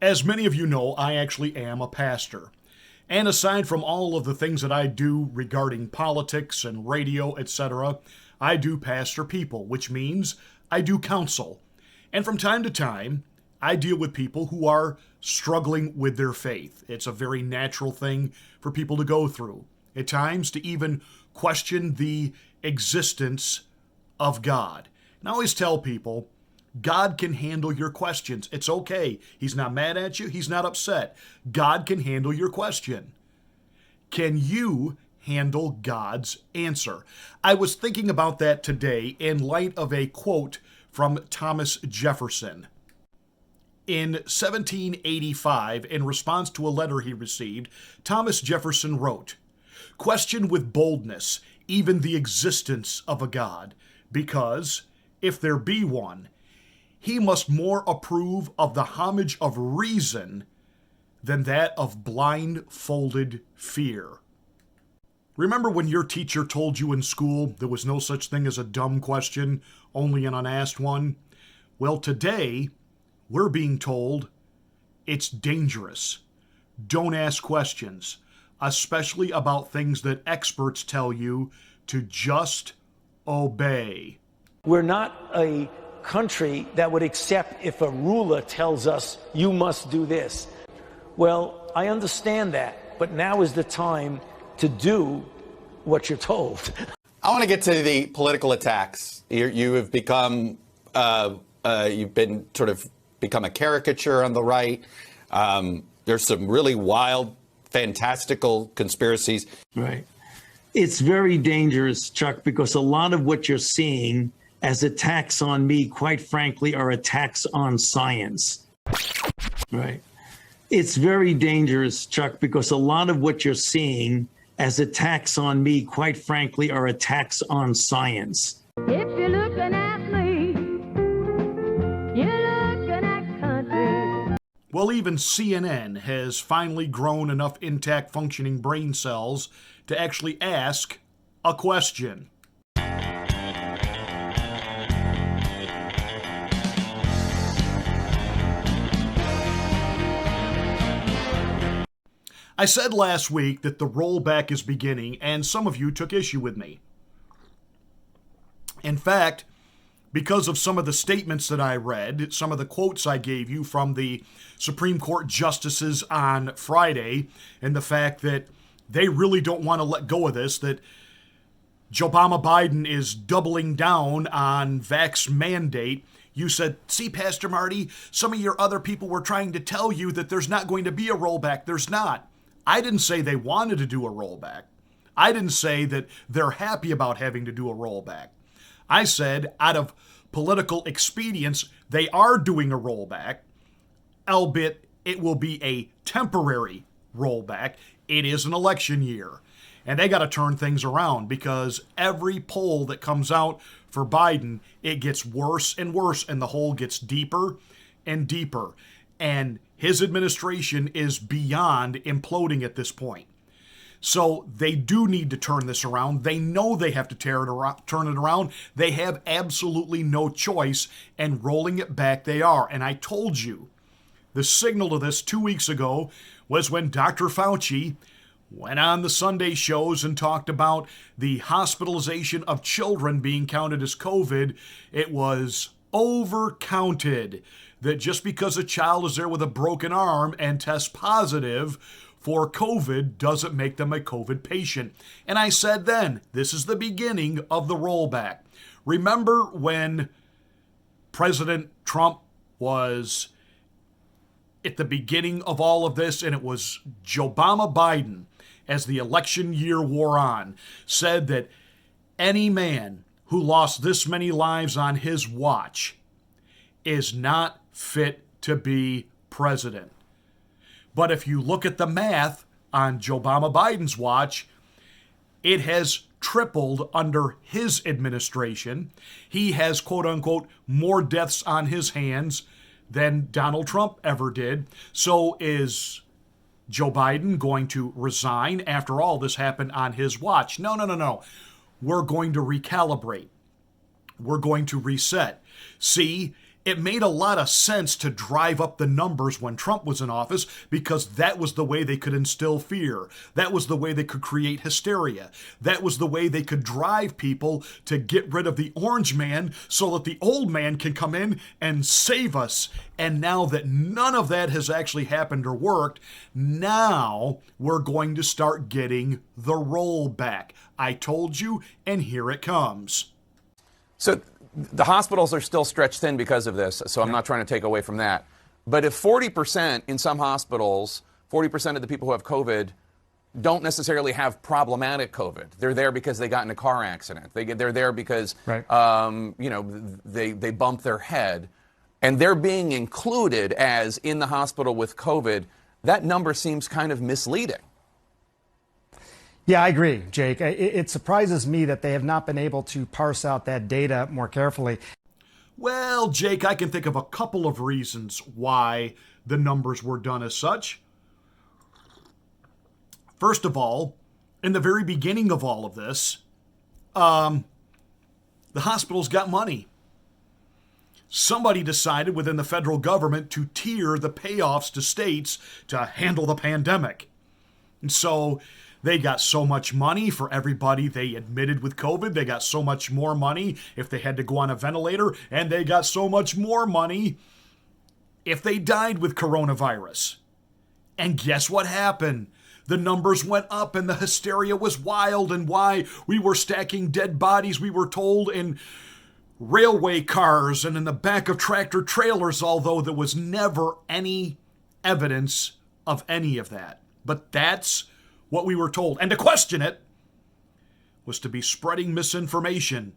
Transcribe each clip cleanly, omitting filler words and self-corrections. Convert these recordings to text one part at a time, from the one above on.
As many of you know, I actually am a pastor. And aside from all of the things that I do regarding politics and radio, etc., I do pastor people, which means I do counsel. And from time to time, I deal with people who are struggling with their faith. It's a very natural thing for people to go through. At times, to even question the existence of God. And I always tell people, God can handle your questions. It's okay. He's not mad at you. He's not upset. God can handle your question. Can you handle God's answer? I was thinking about that today in light of a quote from Thomas Jefferson. In 1785, in response to a letter he received, Thomas Jefferson wrote, "Question with boldness even the existence of a God, because, if there be one, he must more approve of the homage of reason than that of blindfolded fear." Remember when your teacher told you in school there was no such thing as a dumb question, only an unasked one? Well, today, we're being told it's dangerous. Don't ask questions, especially about things that experts tell you to just obey. We're not a country that would accept if a ruler tells us you must do this. Well, I understand that, but now is the time to do what you're told. I want to get to the political attacks. You have become, you've been sort of become a caricature on the right. There's some really wild, fantastical conspiracies. Right. It's very dangerous, Chuck, because a lot of what you're seeing as attacks on me, quite frankly, are attacks on science. Right. It's very dangerous, Chuck, because a lot of what you're seeing as attacks on me, quite frankly, are attacks on science. If you're looking at me, you're looking at country. Well, even CNN has finally grown enough intact functioning brain cells to actually ask a question. I said last week that the rollback is beginning, and some of you took issue with me. In fact, because of some of the statements that I read, some of the quotes I gave you from the Supreme Court justices on Friday, and the fact that they really don't want to let go of this, that Joe Biden is doubling down on vax mandate, you said, "See, Pastor Marty, some of your other people were trying to tell you that there's not going to be a rollback." There's not. I didn't say they wanted to do a rollback. I didn't say that they're happy about having to do a rollback. I said, out of political expedience, they are doing a rollback, albeit it will be a temporary rollback. It is an election year. And they got to turn things around because every poll that comes out for Biden, it gets worse and worse, and the hole gets deeper and deeper. And his administration is beyond imploding at this point. So they do need to turn this around. They know they have to turn it around. They have absolutely no choice, and rolling it back they are. And I told you, the signal to this 2 weeks ago was when Dr. Fauci went on the Sunday shows and talked about the hospitalization of children being counted as COVID. It was overcounted. That just because a child is there with a broken arm and tests positive for COVID doesn't make them a COVID patient. And I said then, this is the beginning of the rollback. Remember when President Trump was at the beginning of all of this, and it was Joe Biden, as the election year wore on, said that any man who lost this many lives on his watch is not fit to be president. But if you look at the math on Joe Biden's watch, it has tripled under his administration. He has, quote unquote, more deaths on his hands than Donald Trump ever did. So is Joe Biden going to resign after all this happened on his watch? No. We're going to recalibrate. We're going to reset. See, It made a lot of sense to drive up the numbers when Trump was in office because that was the way they could instill fear. That was the way they could create hysteria. That was the way they could drive people to get rid of the orange man so that the old man can come in and save us. And now that none of that has actually happened or worked, now we're going to start getting the rollback. I told you, and here it comes. So the hospitals are still stretched thin because of this, so I'm not trying to take away from that. But if 40% in some hospitals, 40% of the people who have COVID don't necessarily have problematic COVID. They're there because they got in a car accident. They're there because, right. They bumped their head. And they're being included as in the hospital with COVID. That number seems kind of misleading. Yeah, I agree, Jake. It surprises me that they have not been able to parse out that data more carefully. Well, Jake, I can think of a couple of reasons why the numbers were done as such. First of all, in the very beginning of all of this, the hospitals got money. Somebody decided within the federal government to tier the payoffs to states to handle the pandemic. And so they got so much money for everybody they admitted with COVID. They got so much more money if they had to go on a ventilator. And they got so much more money if they died with coronavirus. And guess what happened? The numbers went up and the hysteria was wild. And why? We were stacking dead bodies, we were told, in railway cars and in the back of tractor trailers, although there was never any evidence of any of that. But that's what we were told. And to question it was to be spreading misinformation.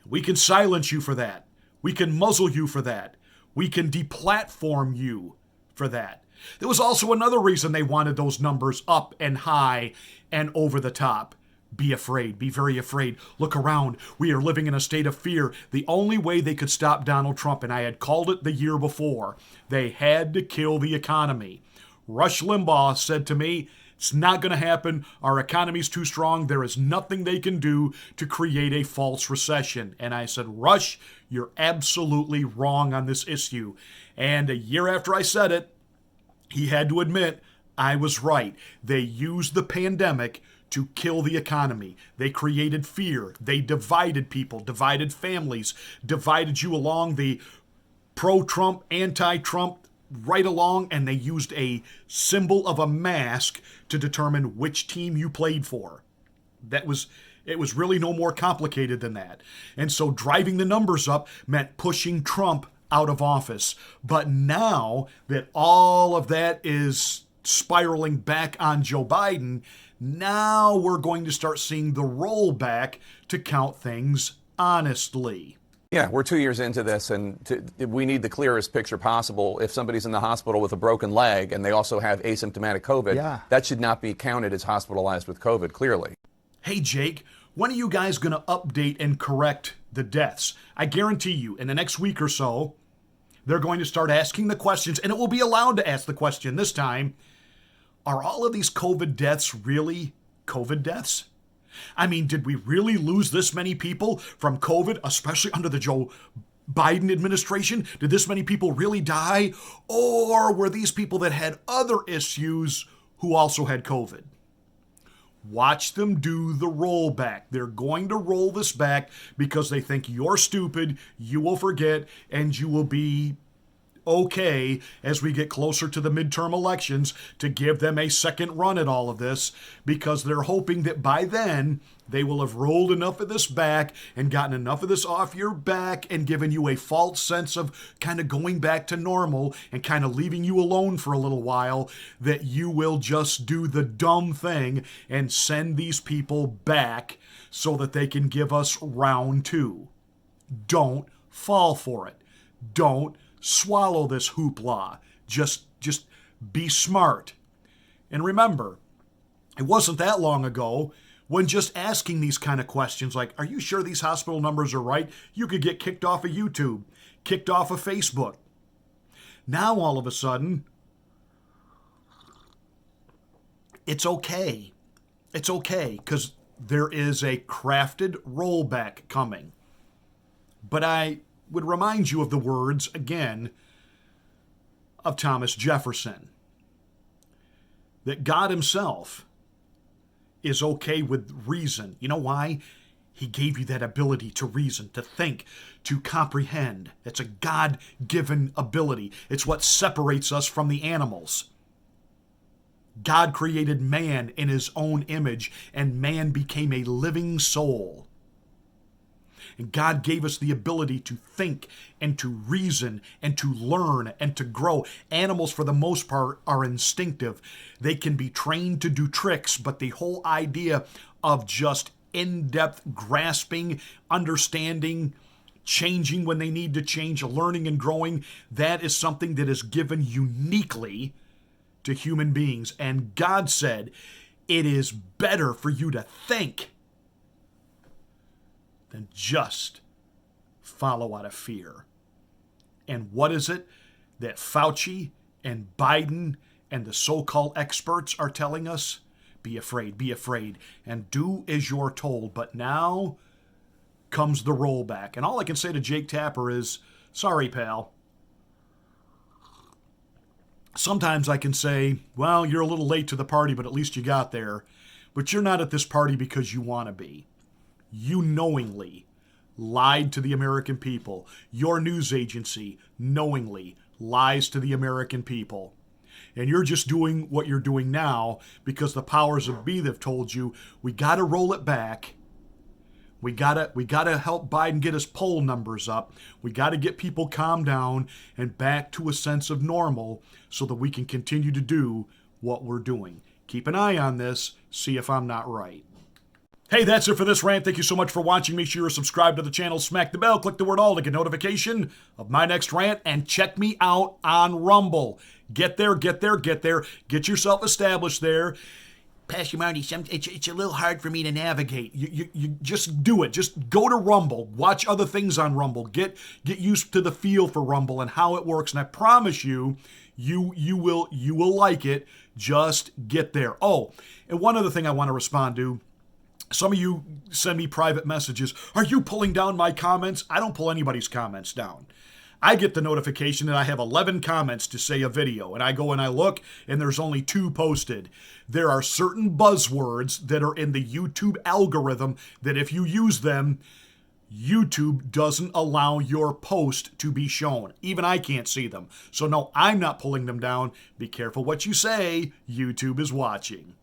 We can silence you for that. We can muzzle you for that. We can deplatform you for that. There was also another reason they wanted those numbers up and high and over the top. Be afraid. Be very afraid. Look around. We are living in a state of fear. The only way they could stop Donald Trump, and I had called it the year before, they had to kill the economy. Rush Limbaugh said to me, it's not going to happen. Our economy's too strong. There is nothing they can do to create a false recession. And I said, Rush, you're absolutely wrong on this issue. And a year after I said it, he had to admit I was right. They used the pandemic to kill the economy. They created fear. They divided people, divided families, divided you along the pro-Trump, anti-Trump, right along, and they used a symbol of a mask to determine which team you played for. It was really no more complicated than that. And so driving the numbers up meant pushing Trump out of office. But now that all of that is spiraling back on Joe Biden, now we're going to start seeing the rollback to count things honestly. Yeah, we're 2 years into this, and we need the clearest picture possible. If somebody's in the hospital with a broken leg and they also have asymptomatic COVID, that should not be counted as hospitalized with COVID, clearly. Hey, Jake, when are you guys going to update and correct the deaths? I guarantee you, in the next week or so, they're going to start asking the questions, and it will be allowed to ask the question this time. Are all of these COVID deaths really COVID deaths? I mean, did we really lose this many people from COVID, especially under the Joe Biden administration? Did this many people really die? Or were these people that had other issues who also had COVID? Watch them do the rollback. They're going to roll this back because they think you're stupid, you will forget, and you will be okay as we get closer to the midterm elections to give them a second run at all of this, because they're hoping that by then they will have rolled enough of this back and gotten enough of this off your back and given you a false sense of kind of going back to normal and kind of leaving you alone for a little while, that you will just do the dumb thing and send these people back so that they can give us round two. Don't fall for it. Don't swallow this hoopla. Just be smart. And remember, it wasn't that long ago when just asking these kind of questions like, are you sure these hospital numbers are right? You could get kicked off of YouTube, kicked off of Facebook. Now all of a sudden, it's okay. It's okay because there is a crafted rollback coming. But I would remind you of the words, again, of Thomas Jefferson. That God himself is okay with reason. You know why? He gave you that ability to reason, to think, to comprehend. It's a God-given ability. It's what separates us from the animals. God created man in his own image, and man became a living soul. And God gave us the ability to think and to reason and to learn and to grow. Animals, for the most part, are instinctive. They can be trained to do tricks, but the whole idea of just in-depth grasping, understanding, changing when they need to change, learning and growing, that is something that is given uniquely to human beings. And God said, it is better for you to think than just follow out of fear. And what is it that Fauci and Biden and the so-called experts are telling us? Be afraid, and do as you're told. But now comes the rollback. And all I can say to Jake Tapper is, sorry, pal. Sometimes I can say, well, you're a little late to the party, but at least you got there. But you're not at this party because you want to be. You knowingly lied to the American people. Your news agency knowingly lies to the American people. And you're just doing what you're doing now because the powers of be have told you, we got to roll it back. We gotta help Biden get his poll numbers up. We got to get people calmed down and back to a sense of normal so that we can continue to do what we're doing. Keep an eye on this. See if I'm not right. Hey, that's it for this rant. Thank you so much for watching. Make sure you're subscribed to the channel, smack the bell, click the word all to get notification of my next rant, and check me out on Rumble. Get there. Get yourself established there. Pastor Marty, it's a little hard for me to navigate. You just do it. Just go to Rumble. Watch other things on Rumble. Get used to the feel for Rumble and how it works. And I promise you, you will like it. Just get there. Oh, and one other thing I want to respond to. Some of you send me private messages. Are you pulling down my comments? I don't pull anybody's comments down. I get the notification that I have 11 comments to say a video, and I go and I look, and there's only 2 posted. There are certain buzzwords that are in the YouTube algorithm that if you use them, YouTube doesn't allow your post to be shown. Even I can't see them. So no, I'm not pulling them down. Be careful what you say. YouTube is watching.